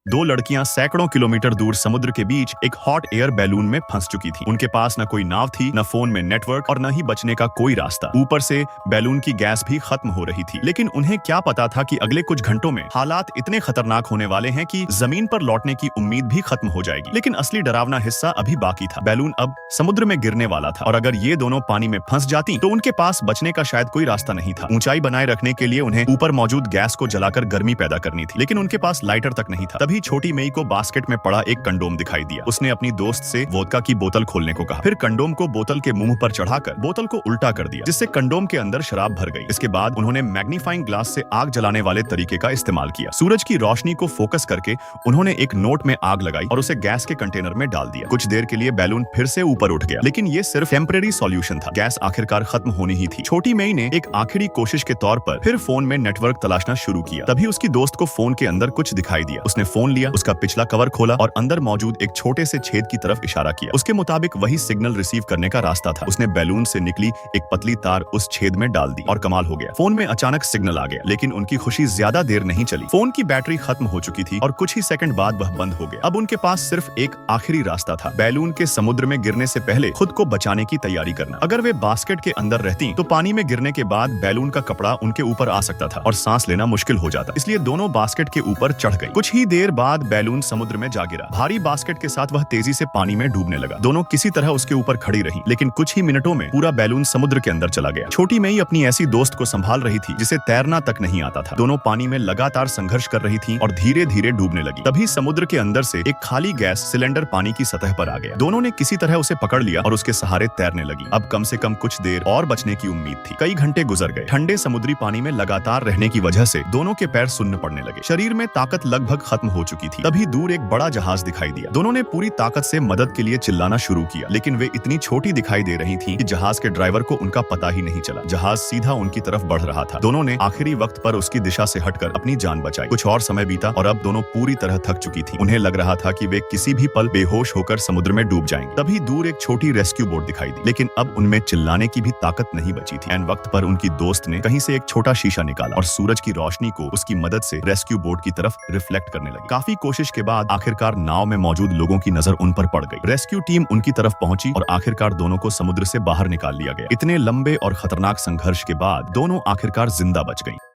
दो लड़कियां सैकड़ों किलोमीटर दूर समुद्र के बीच एक हॉट एयर बैलून में फंस चुकी थीं। उनके पास न कोई नाव थी, न फोन में नेटवर्क और न ही बचने का कोई रास्ता। ऊपर से बैलून की गैस भी खत्म हो रही थी। लेकिन उन्हें क्या पता था कि अगले कुछ घंटों में हालात इतने खतरनाक होने वाले हैं कि जमीन पर लौटने की उम्मीद भी खत्म हो जाएगी। लेकिन असली डरावना हिस्सा अभी बाकी था। बैलून अब समुद्र में गिरने वाला था और अगर ये दोनों पानी में फंस जाती तो उनके पास बचने का शायद कोई रास्ता नहीं था। ऊंचाई बनाए रखने के लिए उन्हें ऊपर मौजूद गैस को जलाकर गर्मी पैदा करनी थी, लेकिन उनके पास लाइटर तक नहीं था। तभी छोटी मेई को बास्केट में पड़ा एक कंडोम दिखाई दिया। उसने अपनी दोस्त से वोदका की बोतल खोलने को कहा, फिर कंडोम को बोतल के मुंह पर चढ़ाकर बोतल को उल्टा कर दिया, जिससे कंडोम के अंदर शराब भर गई। इसके बाद उन्होंने मैग्नीफाइंग ग्लास से आग जलाने वाले तरीके का इस्तेमाल किया। सूरज की रोशनी को फोकस करके उन्होंने एक नोट में आग लगाई और उसे गैस के कंटेनर में डाल दिया। कुछ देर के लिए बैलून फिर से ऊपर उठ गया, लेकिन ये सिर्फ टेम्परेरी सॉल्यूशन था। गैस आखिरकार खत्म होनी ही थी। छोटी मेई ने एक आखिरी कोशिश के तौर पर फिर फोन में नेटवर्क तलाशना शुरू किया। तभी उसकी दोस्त को फोन के अंदर कुछ दिखाई दिया। उसने फोन लिया, उसका पिछला कवर खोला और अंदर मौजूद एक छोटे से छेद की तरफ इशारा किया। उसके मुताबिक वही सिग्नल रिसीव करने का रास्ता था। उसने बैलून से निकली एक पतली तार उस छेद में डाल दी और कमाल हो गया। फोन में अचानक सिग्नल आ गया, लेकिन उनकी खुशी ज्यादा देर नहीं चली। फोन की बैटरी खत्म हो चुकी थी और कुछ ही सेकंड बाद वह बंद हो गया। अब उनके पास सिर्फ एक आखिरी रास्ता था, बैलून के समुद्र में गिरने से पहले खुद को बचाने की तैयारी करना। अगर वे बास्केट के अंदर रहती तो पानी में गिरने के बाद बैलून का कपड़ा उनके ऊपर आ सकता था और सांस लेना मुश्किल हो जाता। इसलिए दोनों बास्केट के ऊपर चढ़ गई। कुछ ही देर बाद बैलून समुद्र में जा गिरा। भारी बास्केट के साथ वह तेजी से पानी में डूबने लगा। दोनों किसी तरह उसके ऊपर खड़ी रहीं, लेकिन कुछ ही मिनटों में पूरा बैलून समुद्र के अंदर चला गया। छोटी मेई अपनी ऐसी दोस्त को संभाल रही थी जिसे तैरना तक नहीं आता था। दोनों पानी में लगातार संघर्ष कर रही थीं और धीरे धीरे डूबने लगी। तभी समुद्र के अंदर से एक खाली गैस सिलेंडर पानी की सतह पर आ गया। दोनों ने किसी तरह उसे पकड़ लिया और उसके सहारे तैरने लगी। अब कम से कम कुछ देर और बचने की उम्मीद थी। कई घंटे गुजर गए। ठंडे समुद्री पानी में लगातार रहने की वजह से दोनों के पैर सुन्न पड़ने लगे। शरीर में ताकत लगभग खत्म हो चुकी थी। तभी दूर एक बड़ा जहाज दिखाई दिया। दोनों ने पूरी ताकत से मदद के लिए चिल्लाना शुरू किया, लेकिन वे इतनी छोटी दिखाई दे रही थीं कि जहाज के ड्राइवर को उनका पता ही नहीं चला। जहाज सीधा उनकी तरफ बढ़ रहा था। दोनों ने आखिरी वक्त पर उसकी दिशा से हटकर अपनी जान बचाई। कुछ और समय बीता और अब दोनों पूरी तरह थक चुकी थीं। उन्हें लग रहा था कि वे किसी भी पल बेहोश होकर समुद्र में डूब जाएंगे। तभी दूर एक छोटी रेस्क्यू बोट दिखाई दी, लेकिन अब उनमें चिल्लाने की भी ताकत नहीं बची थी। एन वक्त पर उनकी दोस्त ने कहीं से एक छोटा शीशा निकाला और सूरज की रोशनी को उसकी मदद से रेस्क्यू बोट की तरफ रिफ्लेक्ट करने लगी। काफी कोशिश के बाद आखिरकार नाव में मौजूद लोगों की नजर उन पर पड़ गई। रेस्क्यू टीम उनकी तरफ पहुंची और आखिरकार दोनों को समुद्र से बाहर निकाल लिया गया। इतने लंबे और खतरनाक संघर्ष के बाद दोनों आखिरकार जिंदा बच गईं।